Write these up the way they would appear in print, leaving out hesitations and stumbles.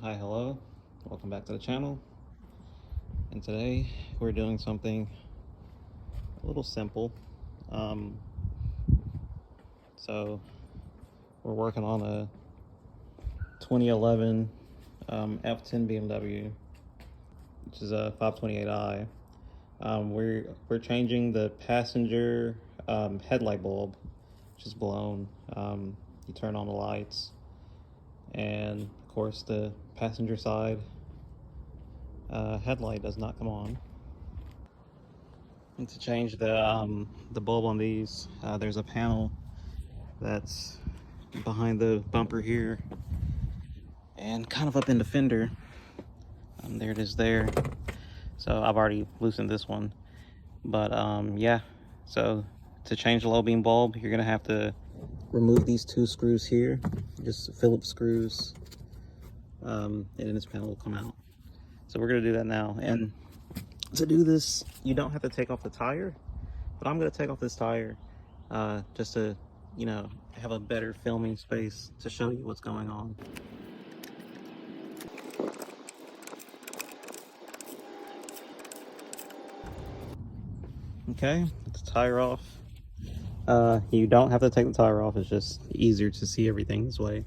Hi, hello, welcome back to the channel. And today we're doing something a little simple. So we're working on a 2011 F10 BMW, which is a 528i. We're changing the passenger headlight bulb, which is blown. You turn on the lights, and of course the passenger side headlight does not come on. And to change the bulb on these, there's a panel that's behind the bumper here and kind of up in the fender. There it is there. So I've already loosened this one, but yeah. So to change the low beam bulb, you're gonna have to remove these two screws here, just Phillips screws, and then this panel will come out. So we're gonna do that now. And to do this, you don't have to take off the tire, but I'm gonna take off this tire just to, have a better filming space to show you what's going on. Okay, get the tire off. You don't have to take the tire off, it's just easier to see everything this way.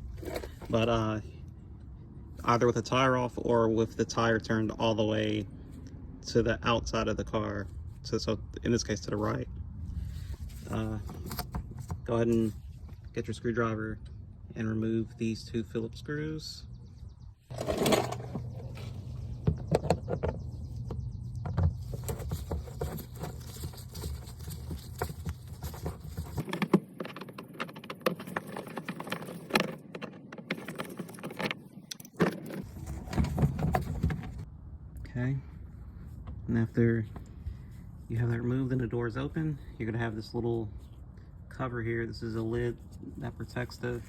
But either with the tire off or with the tire turned all the way to the outside of the car, so in this case to the right, go ahead and get your screwdriver and remove these two Phillips screws. Okay, and after you have that removed and the door is open, you're gonna have this little cover here. This is a lid that protects the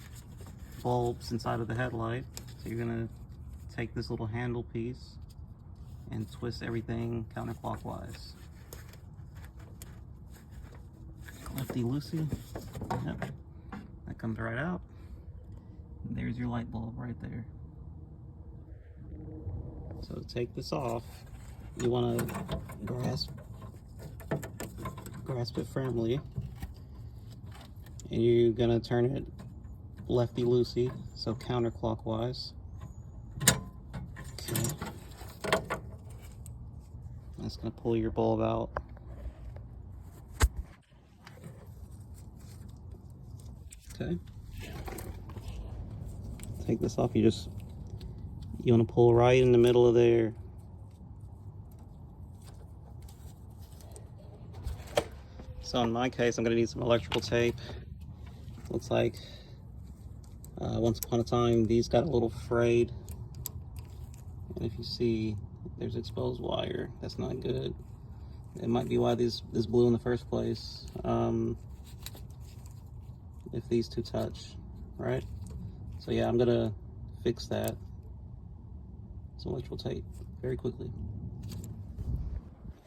bulbs inside of the headlight. So you're gonna take this little handle piece and twist everything counterclockwise. Lefty loosey. Yep. That comes right out. And there's your light bulb right there. So to take this off, you want to grasp it firmly, and you're gonna turn it lefty loosey, so counterclockwise. Okay. That's gonna pull your bulb out. Okay. Take this off. You want to pull right in the middle of there. So in my case, I'm going to need some electrical tape. Looks like once upon a time these got a little frayed, and if you see, there's exposed wire. That's not good. It might be why this blew in the first place. If these two touch, right? So yeah, I'm gonna fix that. Some electrical tape very quickly.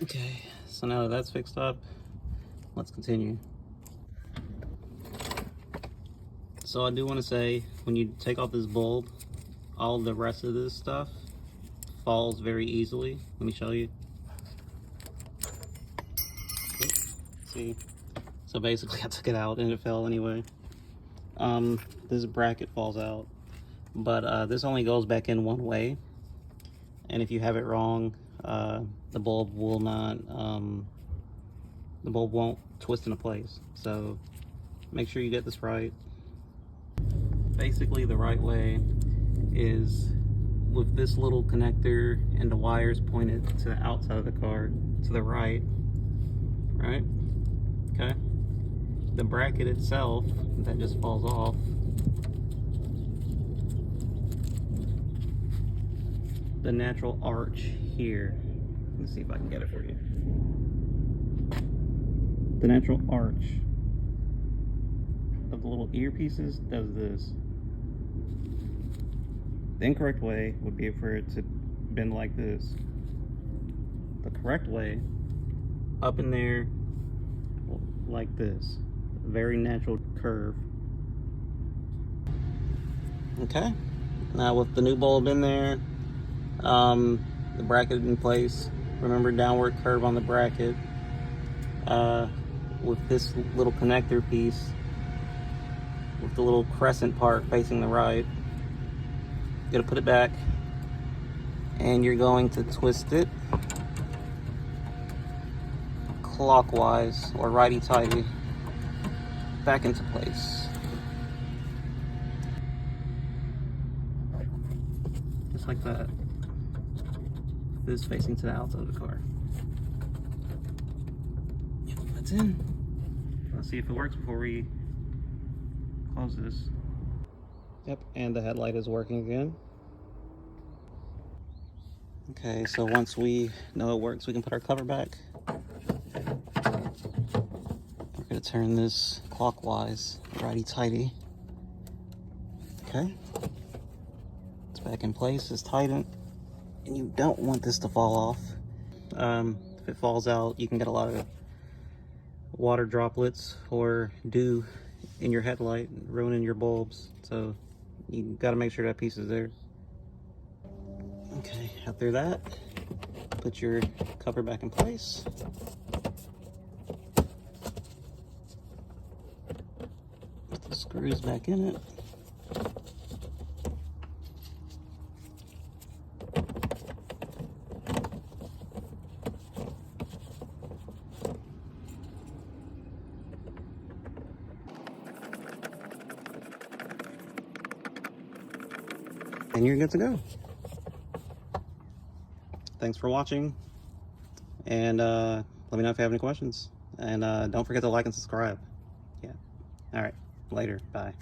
Okay, so now that that's fixed up, let's continue. So I do want to say, when you take off this bulb, all the rest of this stuff falls very easily. Let me show you. See? So basically I took it out and it fell anyway. This bracket falls out, but this only goes back in one way. And if you have it wrong, the bulb will not, the bulb won't twist into place. So make sure you get this right. Basically the right way is with this little connector and the wires pointed to the outside of the car, to the right, okay? The bracket itself, that just falls off, the natural arch here, let me see if I can get it for you. The natural arch of the little earpieces does this. The incorrect way would be for it to bend like this. The correct way, up in there like this. A very natural curve. Okay, Now with the new bulb in there, the bracket in place, remember downward curve on the bracket, with this little connector piece, with the little crescent part facing the right, you're gonna put it back and you're going to twist it clockwise or righty-tighty back into place. Just like that. This is facing to the outside of the car. Yep, that's in. Let's see if it works before we close this. Yep, and the headlight is working again. Okay, so once we know it works, we can put our cover back. We're gonna turn this clockwise, righty-tighty. Okay. It's back in place, it's tightened. And you don't want this to fall off. If it falls out, you can get a lot of water droplets or dew in your headlight, ruining your bulbs. So you gotta make sure that piece is there. Okay, after that, put your cover back in place. Put the screws back in it. And you're good to go. Thanks for watching, and let me know if you have any questions, and don't forget to like and subscribe. Yeah. All right, later. Bye.